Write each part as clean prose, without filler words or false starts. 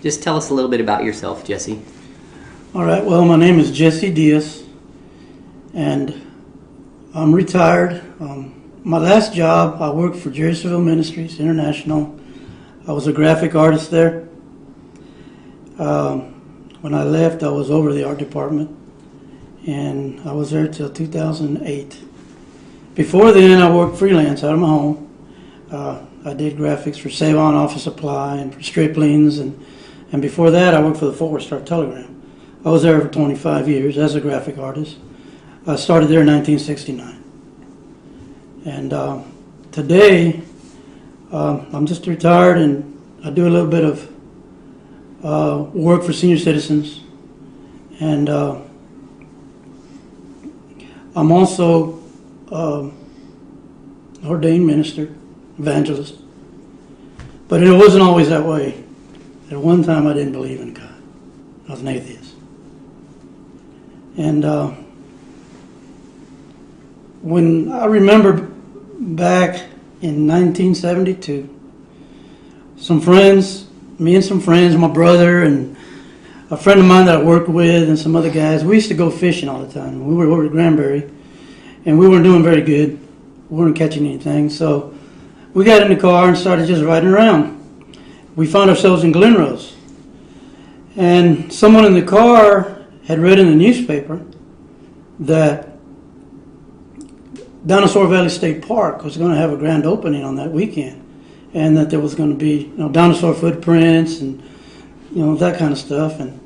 Just tell us a little bit about yourself, Jesse. All right, well, my name is Jesse Diaz, and I'm retired. My last job, I worked for Jerseyville Ministries International. I was a graphic artist there. When I left, I was over the art department, and I was there till 2008. Before then, I worked freelance out of my home. I did graphics for Save On Office Supply and for Stripling's, and before that, I worked for the Fort Worth Star-Telegram. I was there for 25 years as a graphic artist. I started there in 1969. And today, I'm just retired, and I do a little bit of work for senior citizens. And I'm also ordained minister, evangelist. But it wasn't always that way. At one time, I didn't believe in God. I was an atheist. And when I remember back in 1972, me and some friends, my brother and a friend of mine that I worked with and some other guys, we used to go fishing all the time. We were over at Granbury, and we weren't doing very good. We weren't catching anything. So we got in the car and started just riding around. We found ourselves in Glenrose. And someone in the car had read in the newspaper that Dinosaur Valley State Park was going to have a grand opening on that weekend, and that there was going to be, dinosaur footprints and, that kind of stuff. And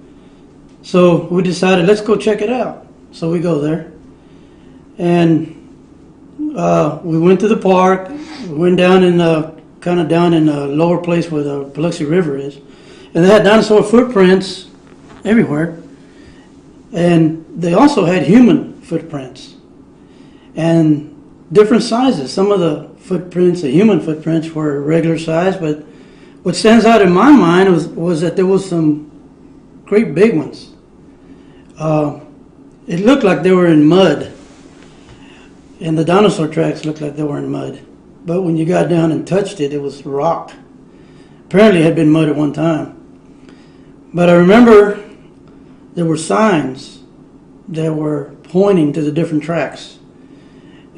so we decided, let's go check it out. So we go there, and we went to the park. We went down in down in the lower place where the Biloxi River is, and they had dinosaur footprints everywhere, and they also had human footprints and different sizes. Some of the footprints, the human footprints, were regular size, but what stands out in my mind was that there was some great big ones. It looked like they were in mud, and the dinosaur tracks looked like they were in mud. But when you got down and touched it, it was rock. Apparently it had been mud at one time. But I remember there were signs that were pointing to the different tracks,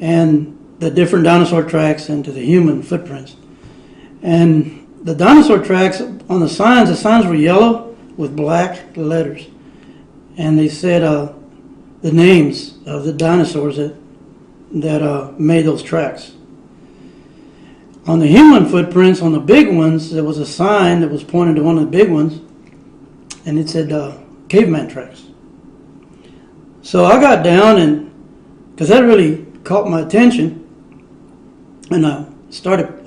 and the different dinosaur tracks and to the human footprints. And the dinosaur tracks on the signs were yellow with black letters. And they said the names of the dinosaurs that made those tracks. On the human footprints, on the big ones, there was a sign that was pointing to one of the big ones, and it said caveman tracks. So I got down, and because that really caught my attention, and I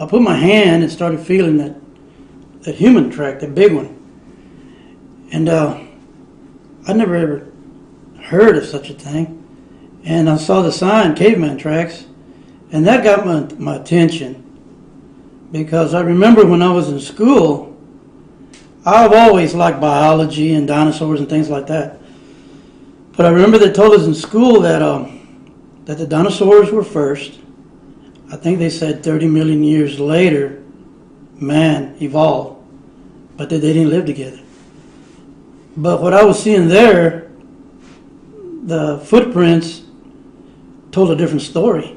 put my hand and started feeling that human track, that big one. And I never ever heard of such a thing. And I saw the sign, caveman tracks, and that got my attention. Because I remember when I was in school, I've always liked biology and dinosaurs and things like that. But I remember they told us in school that the dinosaurs were first. I think they said 30 million years later, man evolved, but that they didn't live together. But what I was seeing there, the footprints told a different story.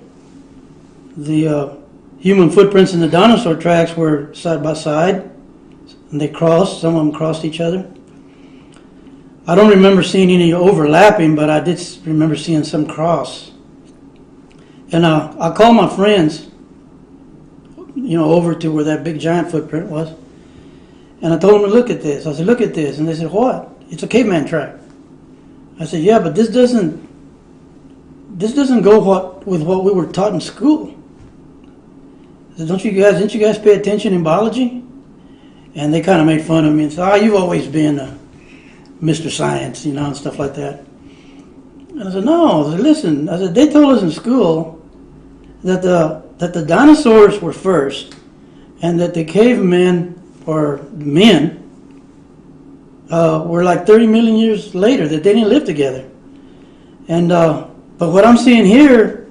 The human footprints and the dinosaur tracks were side by side, and they crossed. Some of them crossed each other. I don't remember seeing any overlapping, but I did remember seeing some cross. And I called my friends, over to where that big giant footprint was. And I told them to look at this. I said, look at this. And they said, what? It's a caveman track. I said, yeah, but this doesn't go with what we were taught in school. I said, didn't you guys pay attention in biology? And they kind of made fun of me and said, you've always been Mr. Science, and stuff like that. And I said, no. I said, listen. I said, they told us in school that the dinosaurs were first, and that the cavemen, or men, were like 30 million years later, that they didn't live together. And but what I'm seeing here,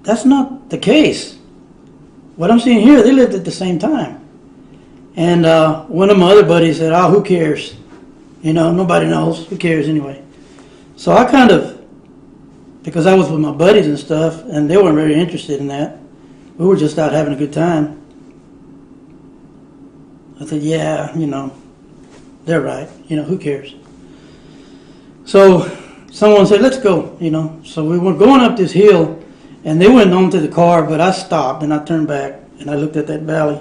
that's not the case. What I'm seeing here, they lived at the same time. And one of my other buddies said, "Oh, who cares? You know, nobody knows. Who cares anyway?" So I kind of, because I was with my buddies and stuff, and they weren't very interested in that. We were just out having a good time. I said, "Yeah, you know, they're right. You know, who cares?" So someone said, "Let's go." You know, so we were going up this hill, and they went on to the car, but I stopped and I turned back and I looked at that valley,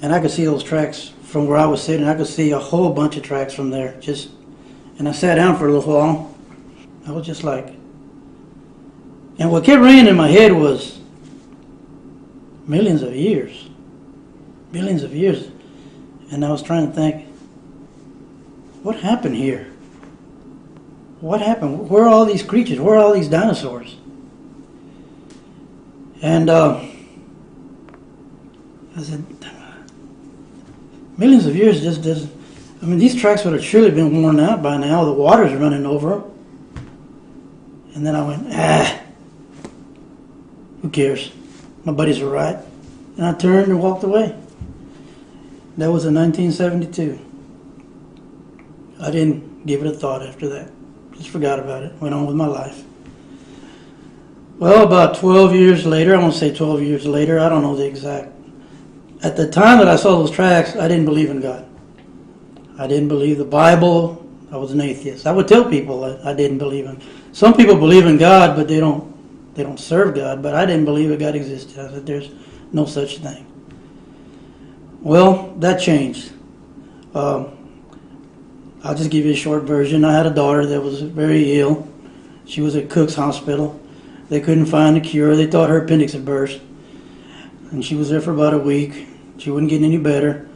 and I could see those tracks from where I was sitting. I could see a whole bunch of tracks from there. And I sat down for a little while. I was just like, and what kept ringing in my head was millions of years. Millions of years. And I was trying to think, what happened here? What happened? Where are all these creatures? Where are all these dinosaurs? And I said, millions of years just doesn't. I mean, these tracks would have surely been worn out by now. The water's running over them. And then I went, who cares? My buddies were right. And I turned and walked away. That was in 1972. I didn't give it a thought after that. Just forgot about it. Went on with my life. Well, about 12 years later, I won't say 12 years later, I don't know the exact. At the time that I saw those tracks, I didn't believe in God. I didn't believe the Bible. I was an atheist. I would tell people that I didn't believe in. Some people believe in God, but they don't serve God. But I didn't believe that God existed. I said, there's no such thing. Well, that changed. I'll just give you a short version. I had a daughter that was very ill. She was at Cook's Hospital. They couldn't find a cure. They thought her appendix had burst. And she was there for about a week. She wasn't getting any better.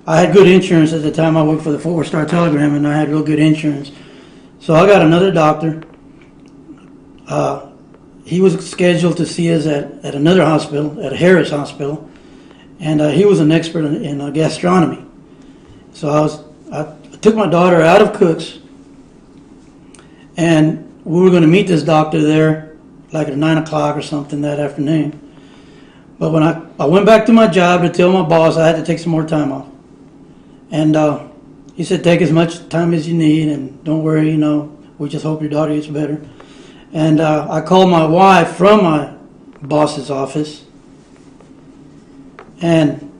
I had good insurance at the time. I worked for the 4-Star Telegram, and I had real good insurance. So I got another doctor. He was scheduled to see us at another hospital, at Harris Hospital, and he was an expert in gastronomy. So I took my daughter out of Cook's, and we were going to meet this doctor there, like at 9 o'clock or something that afternoon. But when I went back to my job to tell my boss I had to take some more time off. And he said, take as much time as you need, and don't worry, you know, we just hope your daughter gets better. And I called my wife from my boss's office, and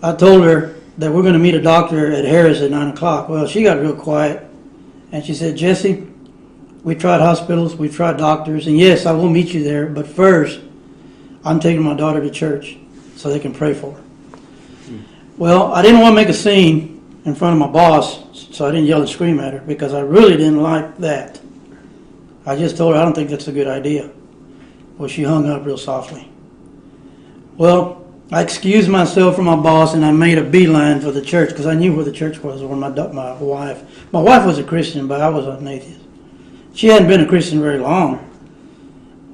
I told her that we're going to meet a doctor at Harris at 9 o'clock. Well, she got real quiet, and she said, Jesse, we tried hospitals, we tried doctors, and yes, I will meet you there, but first, I'm taking my daughter to church so they can pray for her. Well, I didn't want to make a scene in front of my boss, so I didn't yell and scream at her because I really didn't like that. I just told her I don't think that's a good idea. Well, she hung up real softly. Well, I excused myself from my boss and I made a beeline for the church because I knew where the church was, or my wife. My wife was a Christian, but I was an atheist. She hadn't been a Christian very long,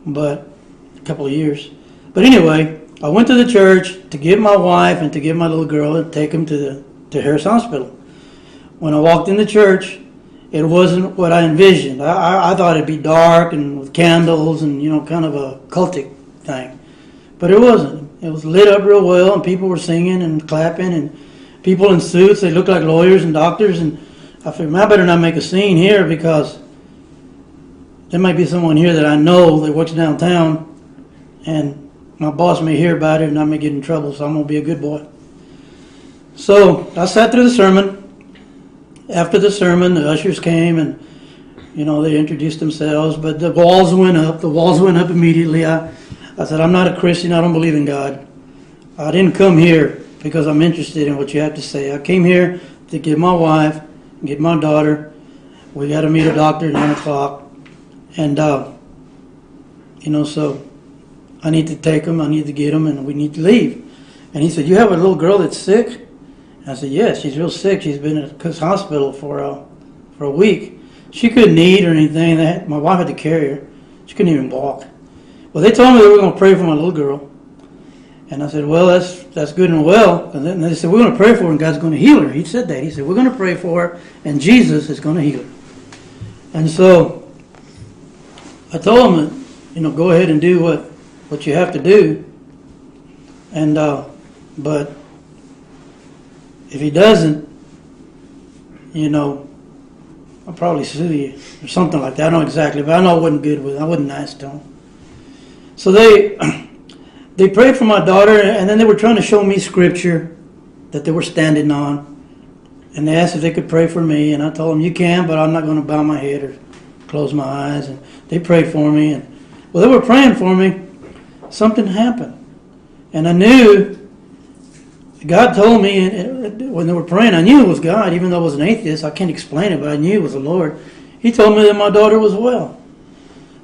but a couple of years. But anyway, I went to the church to get my wife and to get my little girl and take them to Harris Hospital. When I walked in the church, it wasn't what I envisioned. I thought it'd be dark and with candles and, you know, kind of a cultic thing. But it wasn't. It was lit up real well, and people were singing and clapping, and people in suits. They looked like lawyers and doctors. And I figured, I better not make a scene here because there might be someone here that I know that works downtown, and my boss may hear about it and I may get in trouble, so I'm going to be a good boy. So I sat through the sermon. After the sermon, the ushers came and, you know, they introduced themselves, but the walls went up. The walls went up immediately. I said, I'm not a Christian. I don't believe in God. I didn't come here because I'm interested in what you have to say. I came here to get my wife, get my daughter. We got to meet a doctor at 9 o'clock. And, you know, so I need to take them, I need to get them, and we need to leave. And he said, you have a little girl that's sick? And I said, yes, she's real sick. She's been at Cook's Hospital for a week. She couldn't eat or anything. My wife had to carry her. She couldn't even walk. Well, they told me they were going to pray for my little girl. And I said, well, that's good and well. And then they said, we're going to pray for her and God's going to heal her. He said that. He said, we're going to pray for her and Jesus is going to heal her. And so I told him that, you know, go ahead and do what you have to do. And but If he doesn't, I'll probably sue you or something like that. I don't know exactly, but I know I wasn't good with it. I wasn't nice to him. So they prayed for my daughter, and then they were trying to show me scripture that they were standing on. And they asked if they could pray for me, and I told them, you can, but I'm not going to bow my head or close my eyes. And they prayed for me. And while they were praying for me, something happened. And I knew, God told me, when they were praying, I knew it was God, even though I was an atheist. I can't explain it, but I knew it was the Lord. He told me that my daughter was well.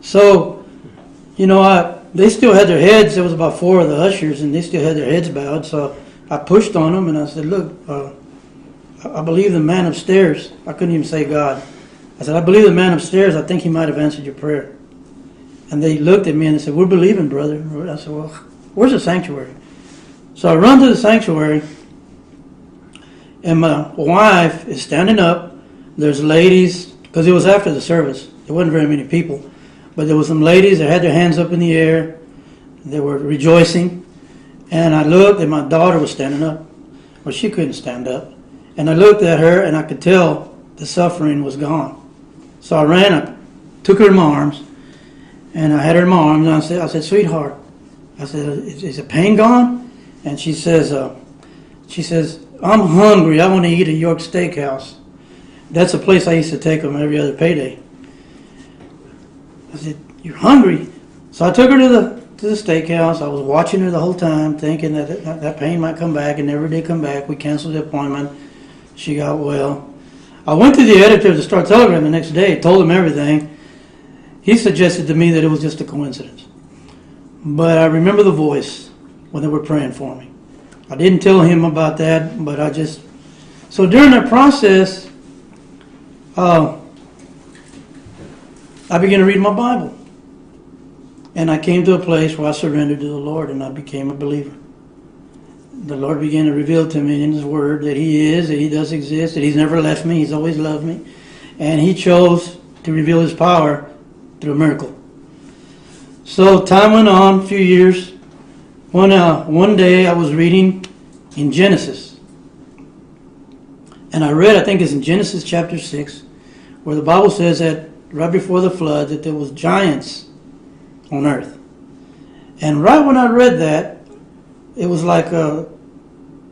So, they still had their heads. There was about 4 of the ushers, and they still had their heads bowed. So I pushed on them, and I said, look, I believe the man upstairs. I couldn't even say God. I said, I believe the man upstairs. I think he might have answered your prayer. And they looked at me and they said, we're believing, brother. I said, well, where's the sanctuary? So I run to the sanctuary, and my wife is standing up. There's ladies, because it was after the service. There wasn't very many people. But there were some ladies that had their hands up in the air. They were rejoicing. And I looked, and my daughter was standing up. Well, she couldn't stand up. And I looked at her, and I could tell the suffering was gone. So I ran up, took her in my arms, and I had her in my arms, and I said, sweetheart, I said, is the pain gone? And she says, I'm hungry. I want to eat at York Steakhouse. That's a place I used to take them every other payday. I said, you're hungry? So I took her to the steakhouse. I was watching her the whole time, thinking that pain might come back. It never did come back. We canceled the appointment. She got well. I went to the editor of the Star-Telegram the next day, told him everything. He suggested to me that it was just a coincidence. But I remember the voice when they were praying for me. I didn't tell him about that, but so during that process, I began to read my Bible. And I came to a place where I surrendered to the Lord, and I became a believer. The Lord began to reveal to me in His Word that He does exist, that He's never left me, He's always loved me. And He chose to reveal His power through a miracle. So time went on, a few years. One day I was reading in Genesis. And I read, I think it's in Genesis chapter 6, where the Bible says that right before the flood that there was giants on earth. And right when I read that, it was like a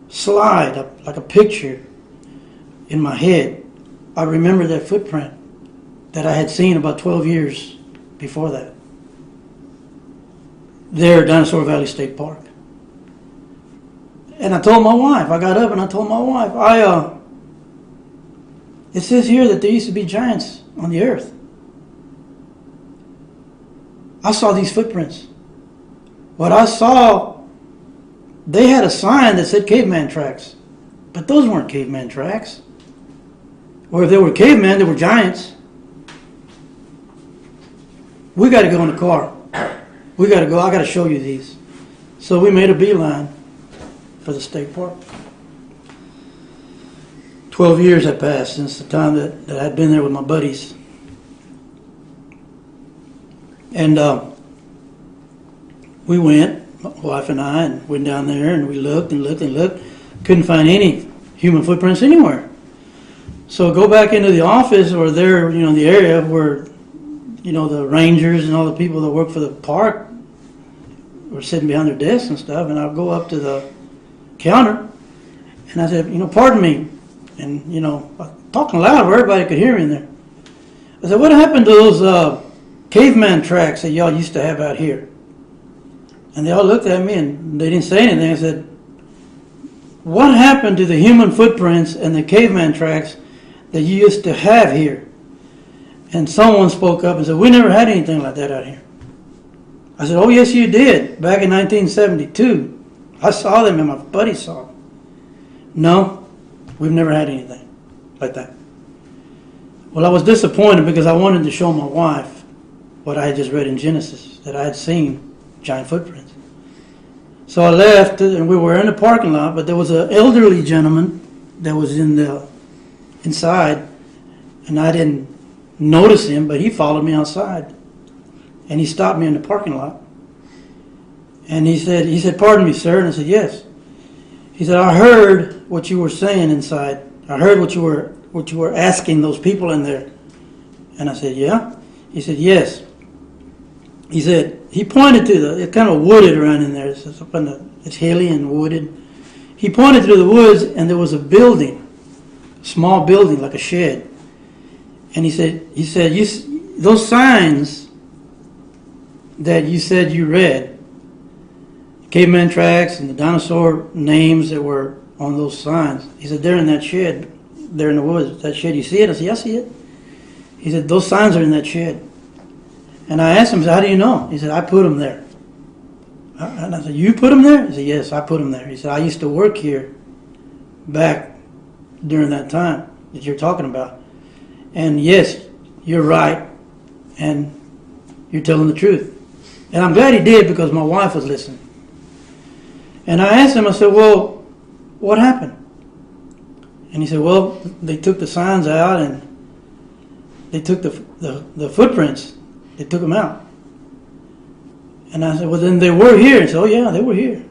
slide, like a picture in my head. I remember that footprint that I had seen about 12 years before that. There at Dinosaur Valley State Park. And I told my wife, I got up and I told my wife, it says here that there used to be giants on the earth. I saw these footprints. What I saw, they had a sign that said caveman tracks. But those weren't caveman tracks. Or if they were cavemen, they were giants. We got to go in the car. We got to go. I got to show you these. So we made a beeline for the state park. 12 years had passed since the time that I'd been there with my buddies. And we went, my wife and I, and went down there and we looked and looked and looked. Couldn't find any human footprints anywhere. So go back into the office or there, the area where, the rangers and all the people that work for the park were sitting behind their desks and stuff. And I'll go up to the counter and I said, pardon me. And, talking loud where everybody could hear me in there. I said, what happened to those caveman tracks that y'all used to have out here? And they all looked at me and they didn't say anything. I said, what happened to the human footprints and the caveman tracks that you used to have here? And someone spoke up and said, we never had anything like that out here. I said, oh, yes, you did. Back in 1972. I saw them and my buddy saw them. No, we've never had anything like that. Well, I was disappointed because I wanted to show my wife what I had just read in Genesis, that I had seen giant footprints. So I left and we were in the parking lot, but there was an elderly gentleman that was inside, and I didn't notice him, but he followed me outside. And he stopped me in the parking lot. And he said, pardon me, sir. And I said, yes. He said, I heard what you were saying inside. I heard what you were asking those people in there. And I said, yeah? He said, yes. He said, he pointed to it's kind of wooded around in there. It's hilly and wooded. He pointed to the woods, and there was a building, a small building like a shed. And he said, those signs that you said you read, caveman tracks and the dinosaur names that were on those signs, he said, they're in that shed, they're in the woods. That shed, you see it? I said, yeah, I see it. He said, those signs are in that shed. And I asked him, I said, how do you know? He said, I put them there. And I said, you put them there? He said, yes, I put them there. He said, I used to work here back during that time that you're talking about. And yes, you're right, and you're telling the truth. And I'm glad he did, because my wife was listening. And I asked him, I said, well, what happened? And he said, well, they took the signs out, and they took the footprints. They took them out. And I said, well, then they were here. He said, oh, yeah, they were here.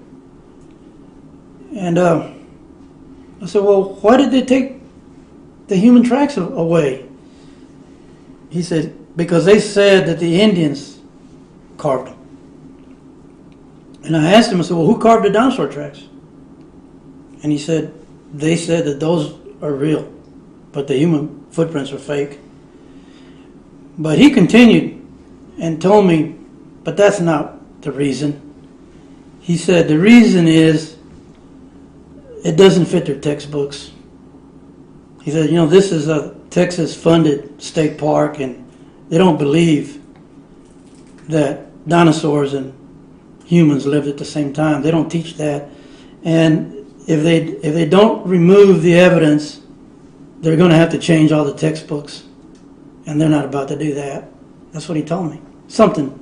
And I said, well, why did they take the human tracks away? He said, because they said that the Indians carved them. And I asked him, I said, well, who carved the dinosaur tracks? And he said, they said that those are real, but the human footprints are fake. But he continued and told me, but that's not the reason. He said, the reason is it doesn't fit their textbooks. He said, this is a Texas-funded state park, and they don't believe that dinosaurs and humans lived at the same time. They don't teach that. And if they don't remove the evidence, they're going to have to change all the textbooks. And they're not about to do that. That's what he told me. Something,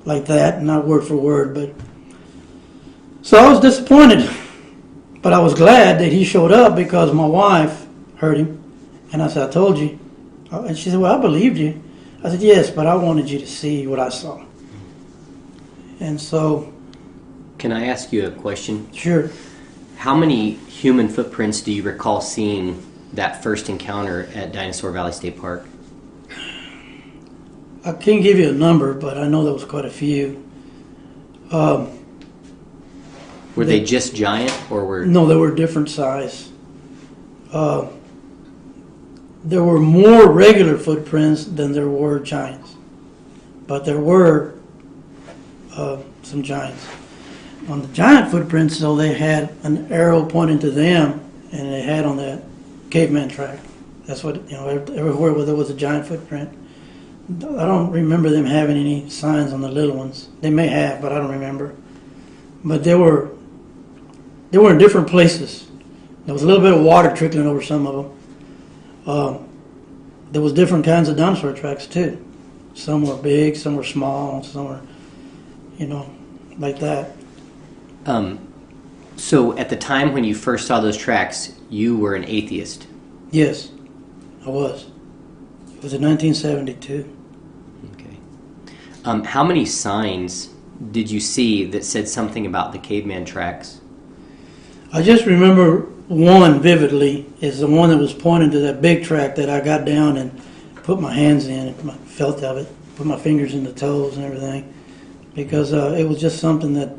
like that, not word for word. But so I was disappointed. But I was glad that he showed up, because my wife heard him. And I said, I told you. And she said, well, I believed you. I said, yes, but I wanted you to see what I saw. And so... Can I ask you a question? Sure. How many human footprints do you recall seeing that first encounter at Dinosaur Valley State Park? I can't give you a number, but I know there was quite a few. Were they just giant, or were... No, they were different size. There were more regular footprints than there were giants. But there were some giants. On the giant footprints, though, they had an arrow pointing to them, and they had on that caveman track. That's what, everywhere where there was a giant footprint. I don't remember them having any signs on the little ones. They may have, but I don't remember. But they were in different places. There was a little bit of water trickling over some of them. There was different kinds of dinosaur tracks too. Some were big, some were small, some were, like that. So at the time when you first saw those tracks, you were an atheist? Yes, I was. It was in 1972. Okay. How many signs did you see that said something about the caveman tracks? I just remember one vividly, is the one that was pointing to that big track that I got down and put my hands in and felt of it, put my fingers in the toes and everything, because it was just something that,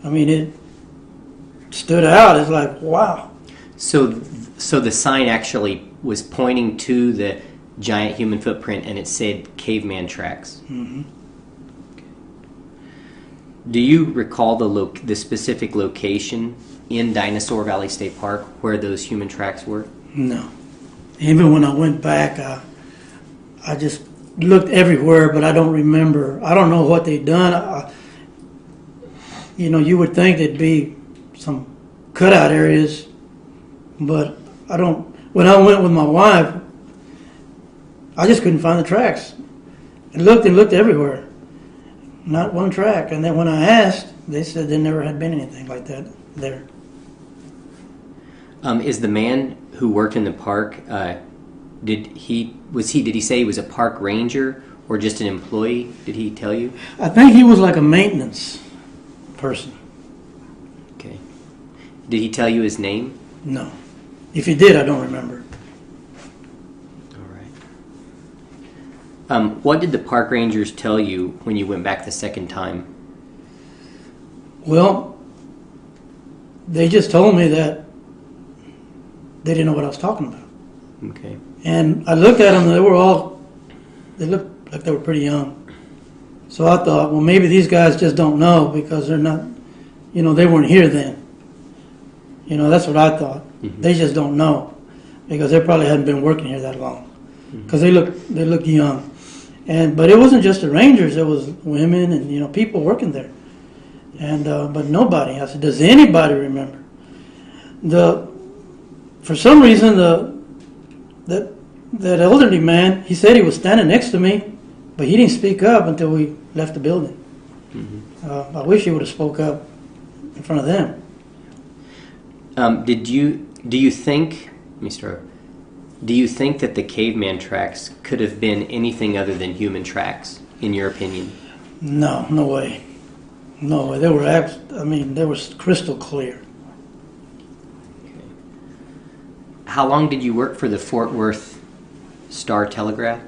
it stood out. It's like, wow. So the sign actually was pointing to the giant human footprint, and it said caveman tracks. Mm-hmm. Do you recall the specific location in Dinosaur Valley State Park where those human tracks were? No. Even when I went back, I just looked everywhere, but I don't remember. I don't know what they'd done. You would think there'd be some cutout areas, but I don't. When I went with my wife, I just couldn't find the tracks. I looked and looked everywhere. Not one track. And then when I asked, they said there never had been anything like that there. Is the man who worked in the park, did he say he was a park ranger or just an employee? Did he tell you? I think he was like a maintenance person. Okay. Did he tell you his name? No. If he did, I don't remember. All right. What did the park rangers tell you when you went back the second time? Well, they just told me that they didn't know what I was talking about. Okay. And I looked at them, they looked like they were pretty young. So I thought, well, maybe these guys just don't know because they're not, they weren't here then. That's what I thought. Mm-hmm. They just don't know because they probably hadn't been working here that long. Because they look young. But it wasn't just the rangers, it was women and, people working there. And but nobody. I said, does anybody remember? For some reason, that elderly man, he said he was standing next to me, but he didn't speak up until we left the building. Mm-hmm. I wish he would have spoke up in front of them. Do you think, let me start. Do you think that the caveman tracks could have been anything other than human tracks, in your opinion? No way. No way. They were crystal clear. Okay. How long did you work for the Fort Worth Star Telegraph?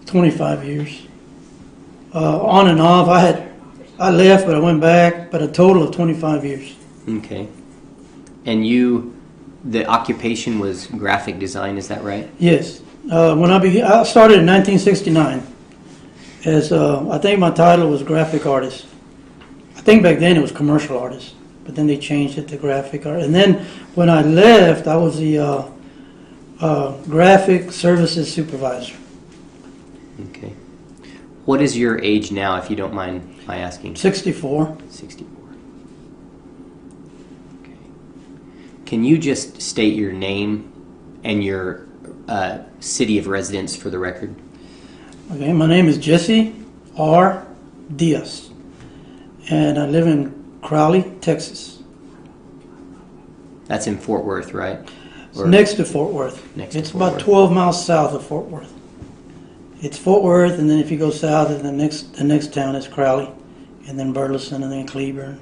25 years. On and off. I left, but I went back, but a total of 25 years. Okay. And the occupation was graphic design, is that right? Yes. I started in 1969 as, I think my title was graphic artist. I think back then it was commercial artist, but then they changed it to graphic art. And then when I left, I was the graphic services supervisor. Okay. What is your age now, if you don't mind my asking? 64. 64. Okay. Can you just state your name and your city of residence for the record? Okay, my name is Jesse R. Diaz, and I live in Crowley, Texas. That's in Fort Worth, right? It's next to Fort Worth. It's about 12 miles south of Fort Worth. It's Fort Worth, and then if you go south, the next town is Crowley, and then Burleson, and then Cleburne,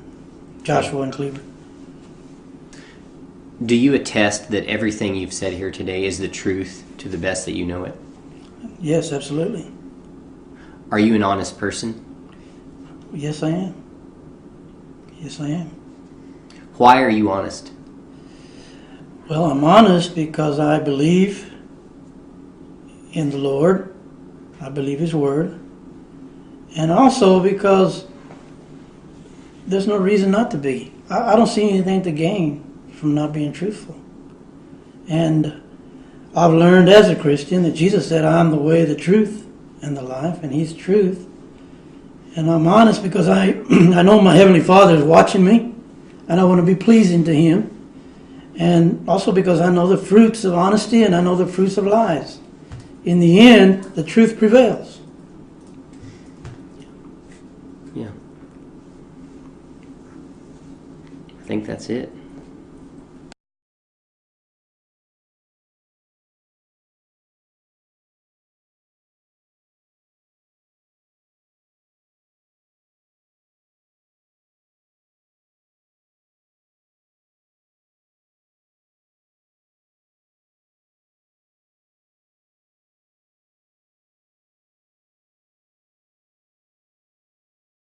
Joshua and Cleburne. Do you attest that everything you've said here today is the truth to the best that you know it? Yes, absolutely. Are you an honest person? Yes, I am. Yes, I am. Why are you honest? Well, I'm honest because I believe in the Lord. I believe His Word. And also because there's no reason not to be. I don't see anything to gain from not being truthful. And I've learned as a Christian that Jesus said, I am the way, the truth, and the life, and He's truth. And I'm honest because I know my Heavenly Father is watching me, and I want to be pleasing to Him. And also because I know the fruits of honesty and I know the fruits of lies. In the end, the truth prevails. Yeah. I think that's it.